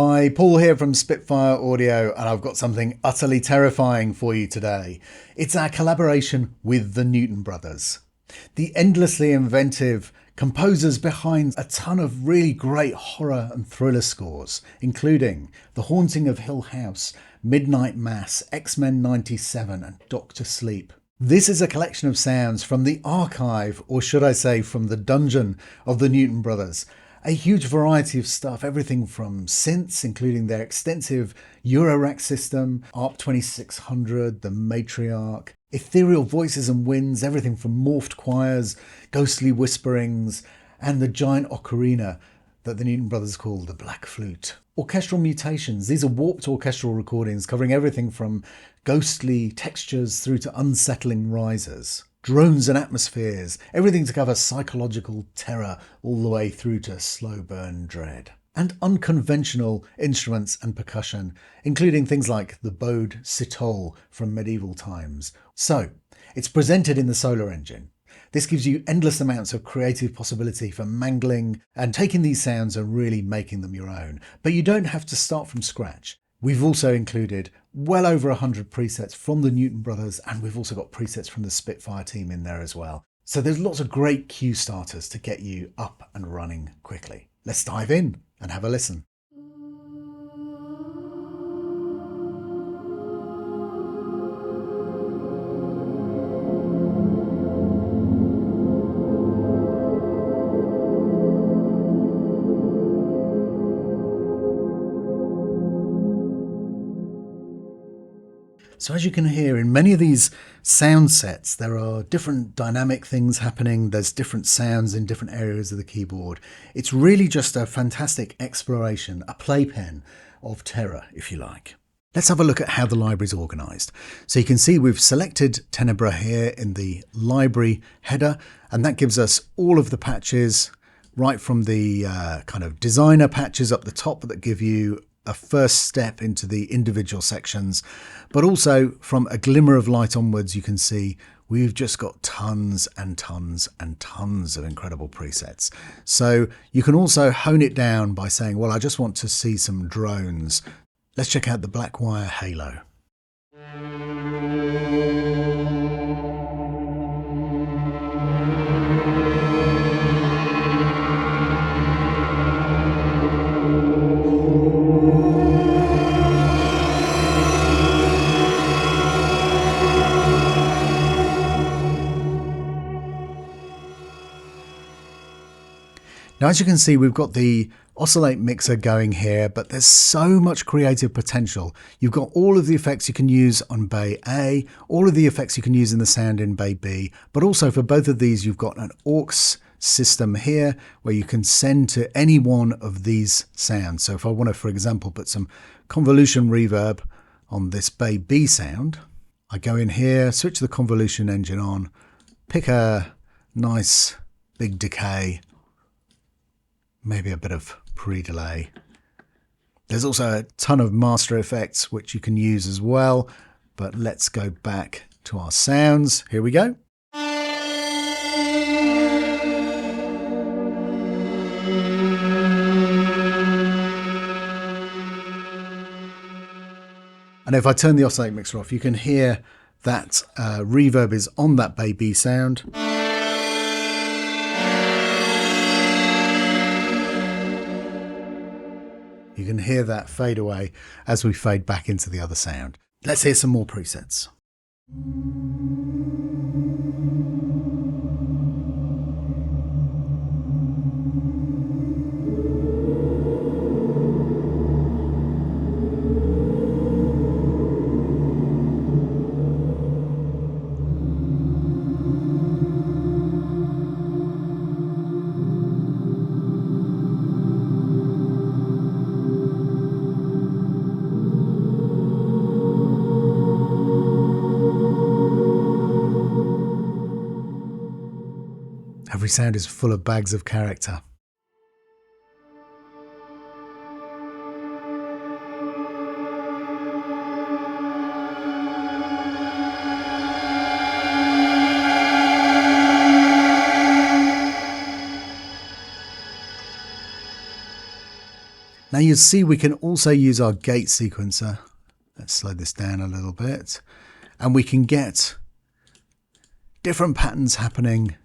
Hi, Paul here from Spitfire Audio, and I've got something utterly terrifying for you today. It's our collaboration with the Newton Brothers, the endlessly inventive composers behind a ton of really great horror and thriller scores, including The Haunting of Hill House, Midnight Mass, X-Men 97 and Doctor Sleep. This is a collection of sounds from the archive, or should I say from the dungeon of the Newton Brothers. A huge variety of stuff, everything from synths, including their extensive Eurorack system, ARP 2600, the Matriarch, ethereal voices and winds, everything from morphed choirs, ghostly whisperings, and the giant ocarina that the Newton Brothers call the Black Flute. Orchestral mutations, these are warped orchestral recordings covering everything from ghostly textures through to unsettling risers. Drones and atmospheres, everything to cover psychological terror all the way through to slow burn dread. And unconventional instruments and percussion, including things like the bowed citole from medieval times. So, it's presented in the Solar Engine. This gives you endless amounts of creative possibility for mangling and taking these sounds and really making them your own. But you don't have to start from scratch. We've also included well over 100 presets from the Newton Brothers, and we've also got presets from the Spitfire team in there as well. So there's lots of great cue starters to get you up and running quickly. Let's dive in and have a listen. So as you can hear, in many of these sound sets, there are different dynamic things happening. There's different sounds in different areas of the keyboard. It's really just a fantastic exploration, a playpen of terror, if you like. Let's have a look at how the library is organised. So you can see we've selected Tenebra here in the library header, and that gives us all of the patches, right from the kind of designer patches up the top that give you a first step into the individual sections, but also from a glimmer of light onwards, you can see we've just got tons and tons and tons of incredible presets. So you can also hone it down by saying, well, I just want to see some drones. Let's check out the Blackwire Halo. Now, as you can see, we've got the Oscillate mixer going here, but there's so much creative potential. You've got all of the effects you can use on Bay A, all of the effects you can use in the sound in Bay B, but also for both of these, you've got an aux system here where you can send to any one of these sounds. So if I want to, for example, put some convolution reverb on this Bay B sound, I go in here, switch the convolution engine on, pick a nice big decay, maybe a bit of pre-delay. There's also a ton of master effects which you can use as well, but let's go back to our sounds. Here we go. And if I turn the Oscillate mixer off, you can hear that reverb is on that Bay B sound. You can hear that fade away as we fade back into the other sound. Let's hear some more presets. Every sound is full of bags of character. Now you'll see we can also use our gate sequencer. Let's slow this down a little bit. And we can get different patterns happening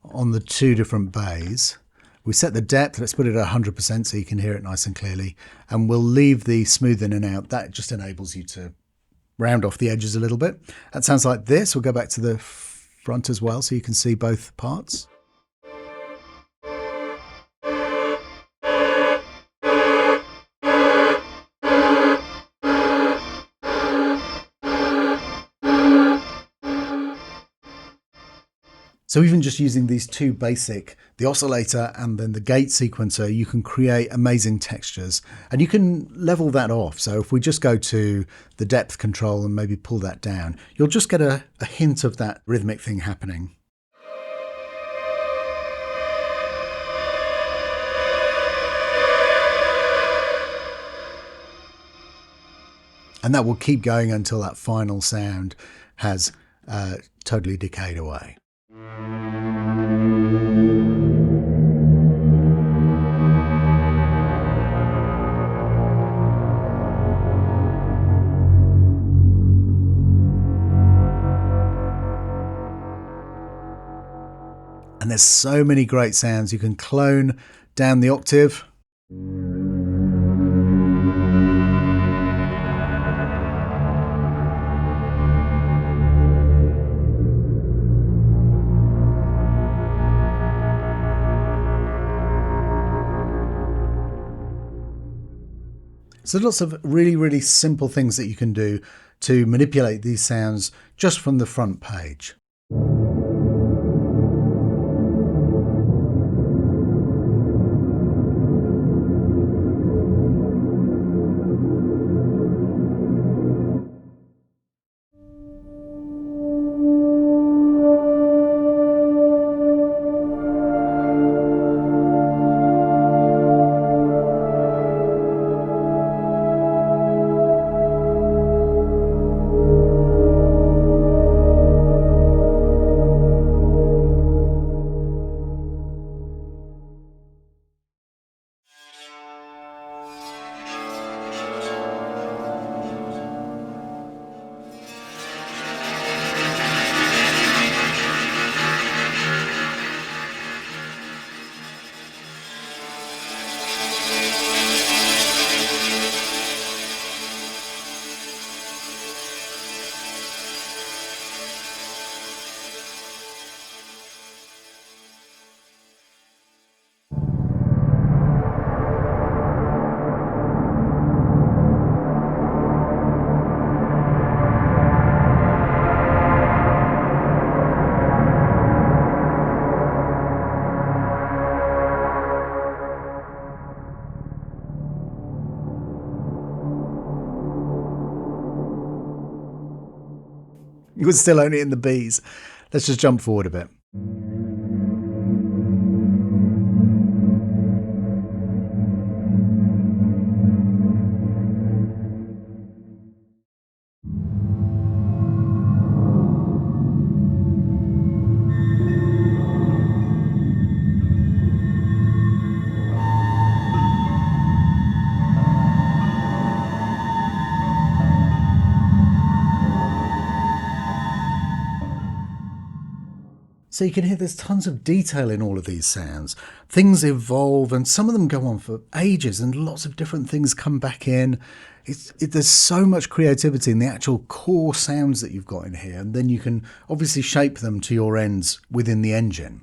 on the two different bays. We set the depth, let's put it at 100% so you can hear it nice and clearly. And we'll leave the smooth in and out. That just enables you to round off the edges a little bit. That sounds like this. We'll go back to the front as well so you can see both parts. So even just using these two basic, the oscillator and then the gate sequencer, you can create amazing textures and you can level that off. So if we just go to the depth control and maybe pull that down, you'll just get a hint of that rhythmic thing happening. And that will keep going until that final sound has totally decayed away. And there's so many great sounds. You can clone down the octave. So lots of really, really simple things that you can do to manipulate these sounds just from the front page. We're still only in the Bs. Let's just jump forward a bit. So you can hear there's tons of detail in all of these sounds. Things evolve and some of them go on for ages and lots of different things come back in. There's so much creativity in the actual core sounds that you've got in here, and then you can obviously shape them to your ends within the engine.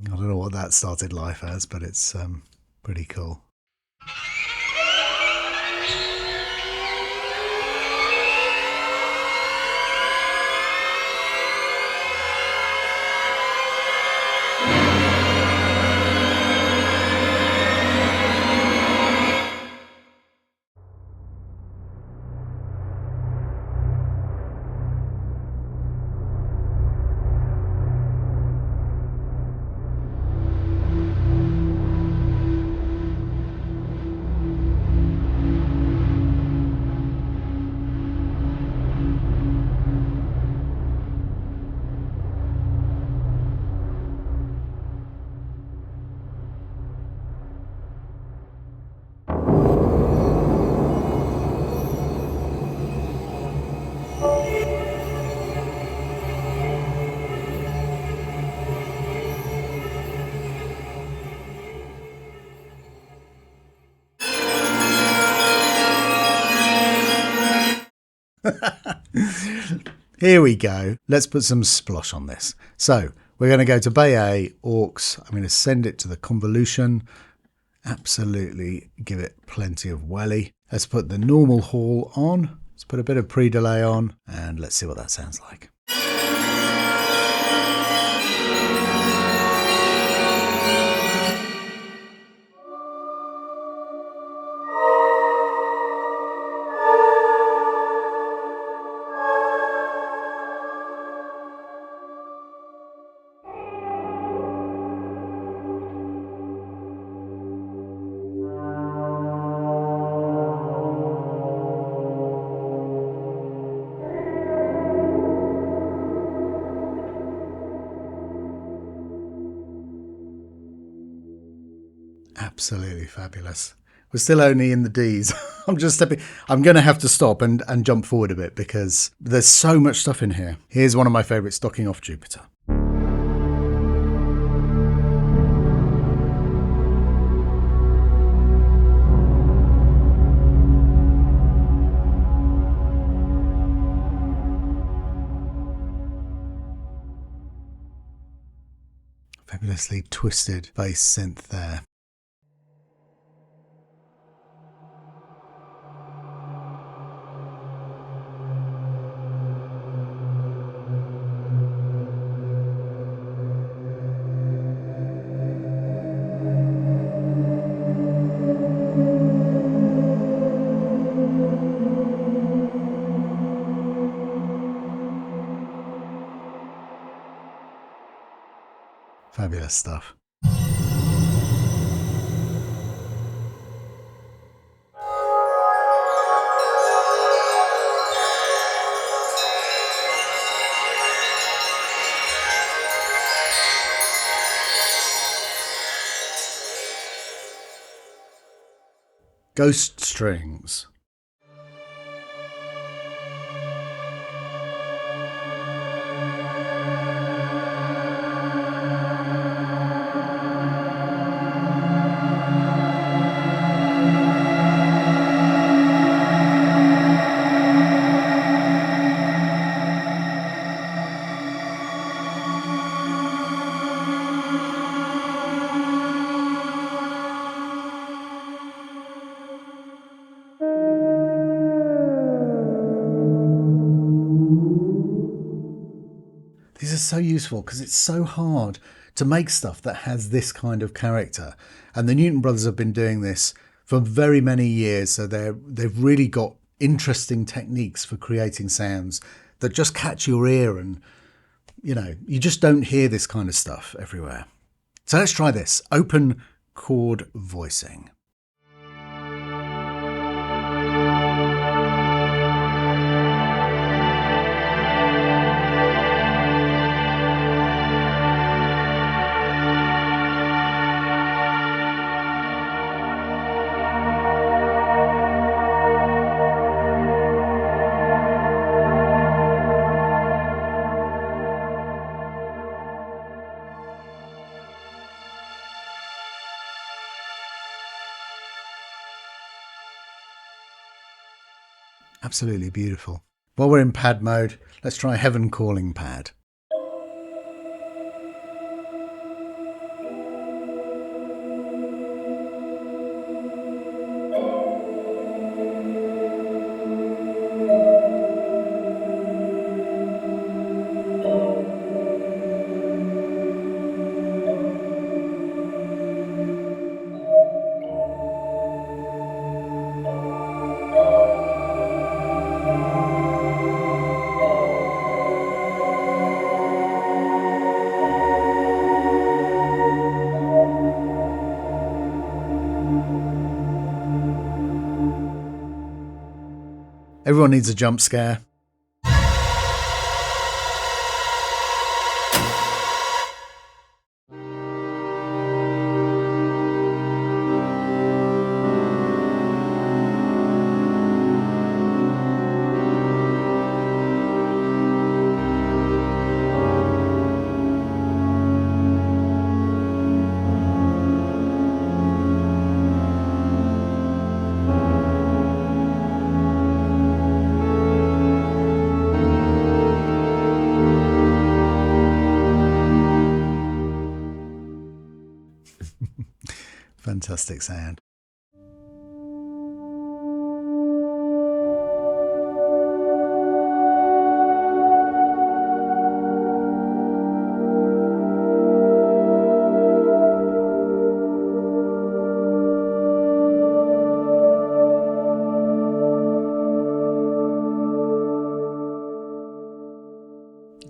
I don't know what that started life as, but it's pretty cool. Here we go. Let's put some splosh on this. So we're going to go to Bay A, Aux. I'm going to send it to the Convolution. Absolutely give it plenty of welly. Let's put the normal hall on. Let's put a bit of pre-delay on and let's see what that sounds like. Absolutely fabulous. We're still only in the Ds. I'm going to have to stop and jump forward a bit because there's so much stuff in here. Here's one of my favourites, Stocking Off Jupiter. Fabulously twisted bass synth there. Fabulous stuff. Ghost strings. These are so useful because it's so hard to make stuff that has this kind of character. And the Newton brothers have been doing this for very many years. So they've really got interesting techniques for creating sounds that just catch your ear. And, you know, you just don't hear this kind of stuff everywhere. So let's try this. Open chord voicing. Absolutely beautiful. While we're in pad mode, let's try Heaven Calling pad. Everyone needs a jump scare. Fantastic sound.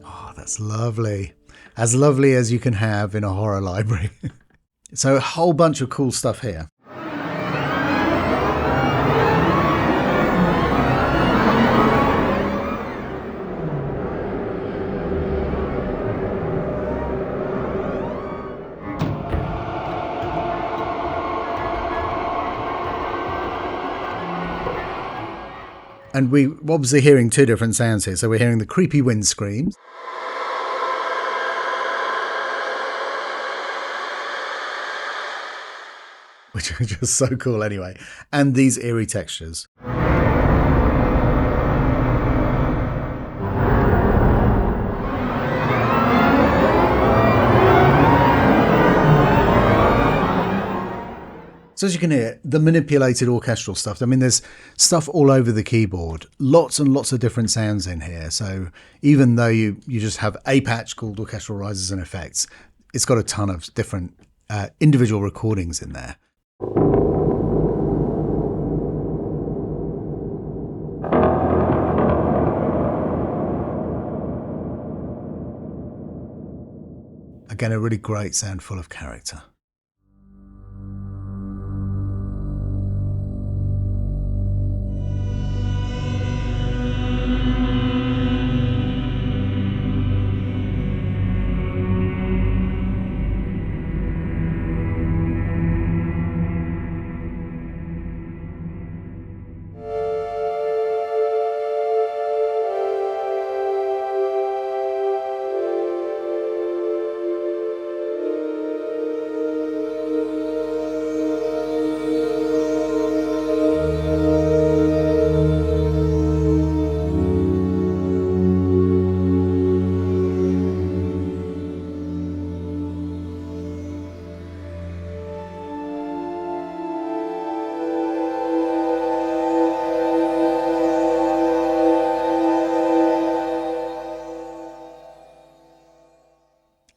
Oh, that's lovely. As lovely as you can have in a horror library. So a whole bunch of cool stuff here. And we're obviously hearing two different sounds here. So we're hearing the creepy wind screams. Which are just so cool anyway. And these eerie textures. So as you can hear, the manipulated orchestral stuff, I mean, there's stuff all over the keyboard, lots and lots of different sounds in here. So even though you just have a patch called orchestral rises and effects, it's got a ton of different individual recordings in there. Again, a really great sound full of character.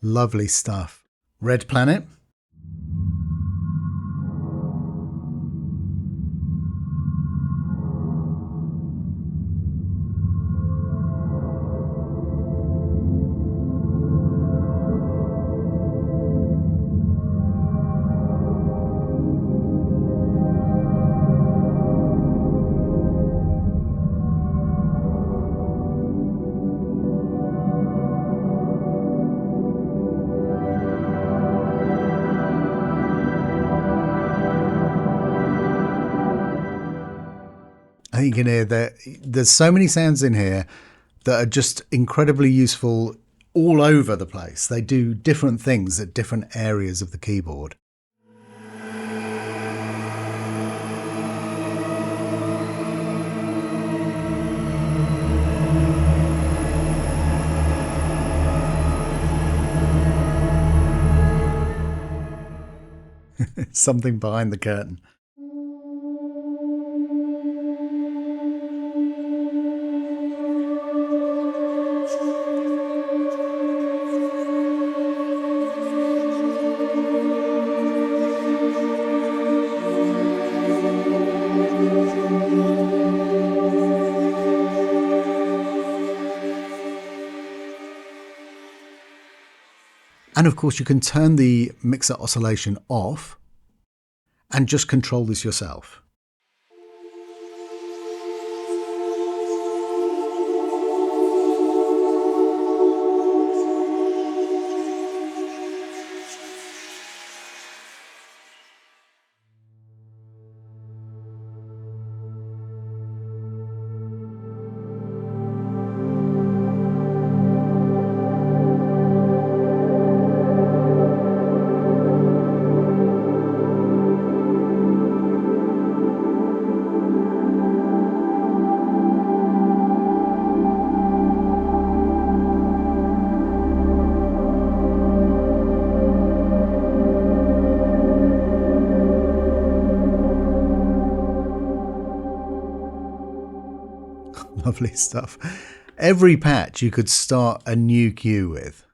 Lovely stuff. Red Planet. I think you can hear that there's so many sounds in here that are just incredibly useful all over the place. They do different things at different areas of the keyboard. Something behind the curtain. And of course, you can turn the mixer oscillation off and just control this yourself. Lovely stuff. Every patch you could start a new cue with.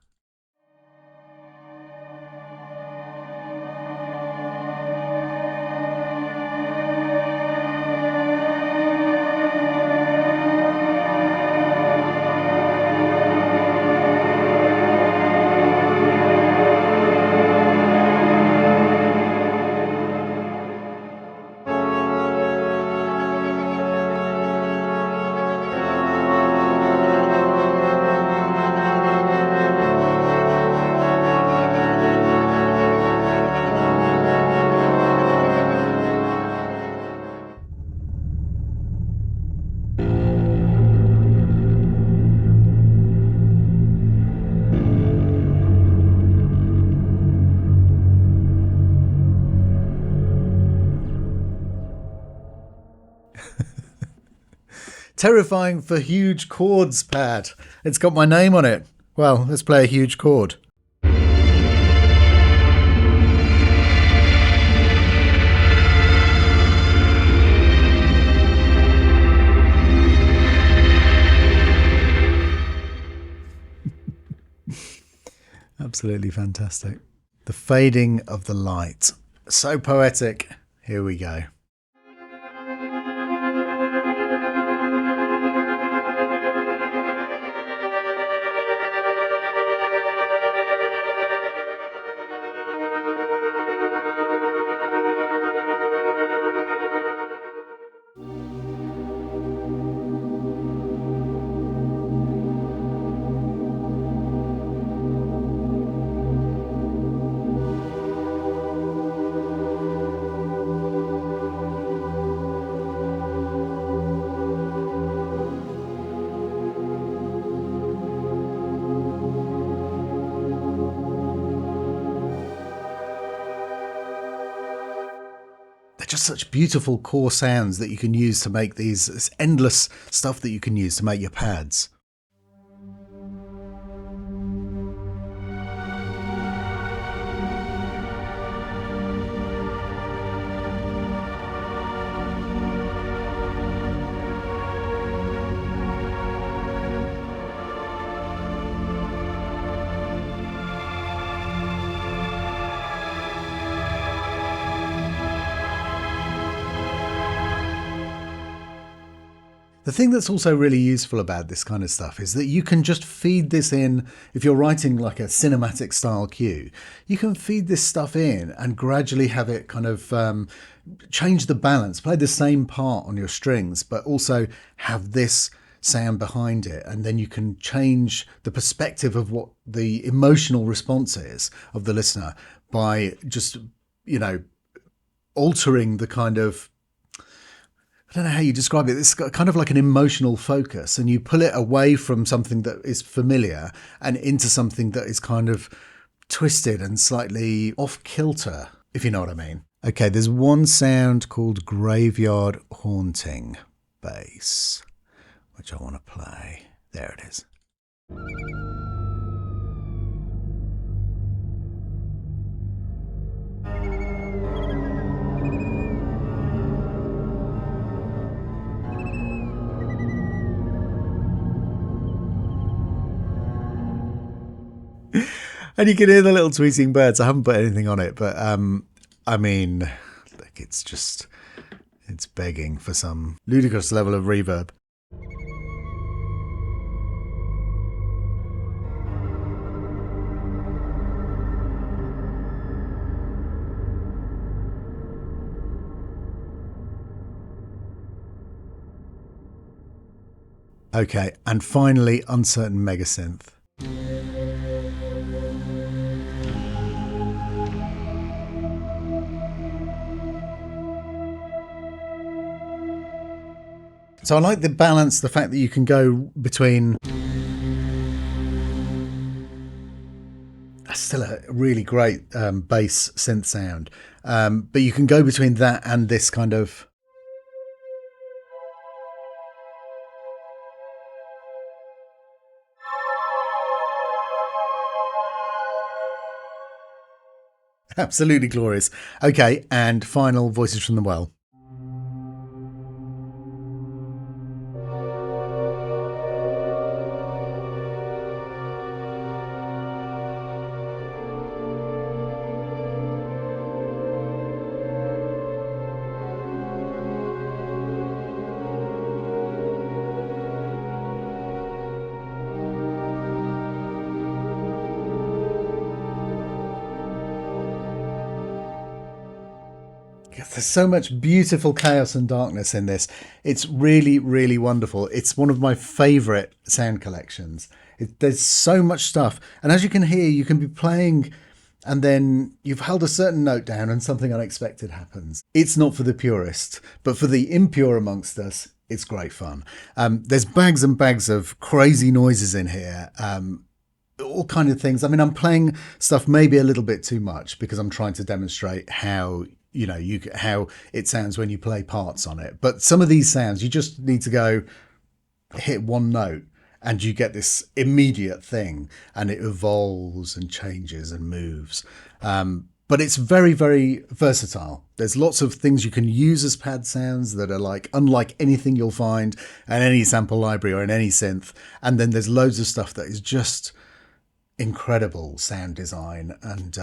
Terrifying for huge chords pad. It's got my name on it. Well, let's play a huge chord. Absolutely fantastic. The fading of the light. So poetic. Here we go. They're just such beautiful core sounds that you can use to make this endless stuff that you can use to make your pads. The thing that's also really useful about this kind of stuff is that you can just feed this in. If you're writing like a cinematic style cue, you can feed this stuff in and gradually have it kind of change the balance, play the same part on your strings, but also have this sound behind it. And then you can change the perspective of what the emotional response is of the listener by just, you know, altering the kind of, I don't know how you describe it. It's kind of like an emotional focus, and you pull it away from something that is familiar and into something that is kind of twisted and slightly off kilter, if you know what I mean. Okay, there's one sound called Graveyard Haunting Bass, which I want to play. There it is. And you can hear the little tweeting birds. I haven't put anything on it, but I mean, look, it's begging for some ludicrous level of reverb. Okay, and finally, uncertain megasynth. So I like the balance, the fact that you can go between. That's still a really great bass synth sound, but you can go between that and this kind of. Absolutely glorious. Okay, and final Voices from the Well. There's so much beautiful chaos and darkness in this. It's really, really wonderful. It's one of my favourite sound collections. There's so much stuff. And as you can hear, you can be playing and then you've held a certain note down and something unexpected happens. It's not for the purist, but for the impure amongst us, it's great fun. There's bags and bags of crazy noises in here. All kind of things. I mean, I'm playing stuff maybe a little bit too much because I'm trying to demonstrate how how it sounds when you play parts on it. But some of these sounds, you just need to go hit one note and you get this immediate thing, and it evolves and changes and moves. But it's very, very versatile. There's lots of things you can use as pad sounds that are like unlike anything you'll find in any sample library or in any synth. And then there's loads of stuff that is just incredible sound design and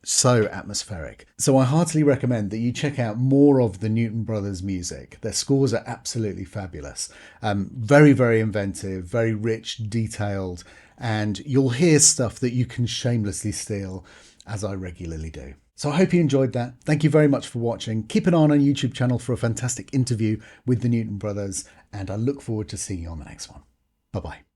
so atmospheric. So I heartily recommend that you check out more of the Newton Brothers music. Their scores are absolutely fabulous. Very, very inventive, very rich, detailed, and you'll hear stuff that you can shamelessly steal, as I regularly do. So I hope you enjoyed that. Thank you very much for watching. Keep an eye on our YouTube channel for a fantastic interview with the Newton Brothers, and I look forward to seeing you on the next one. Bye-bye.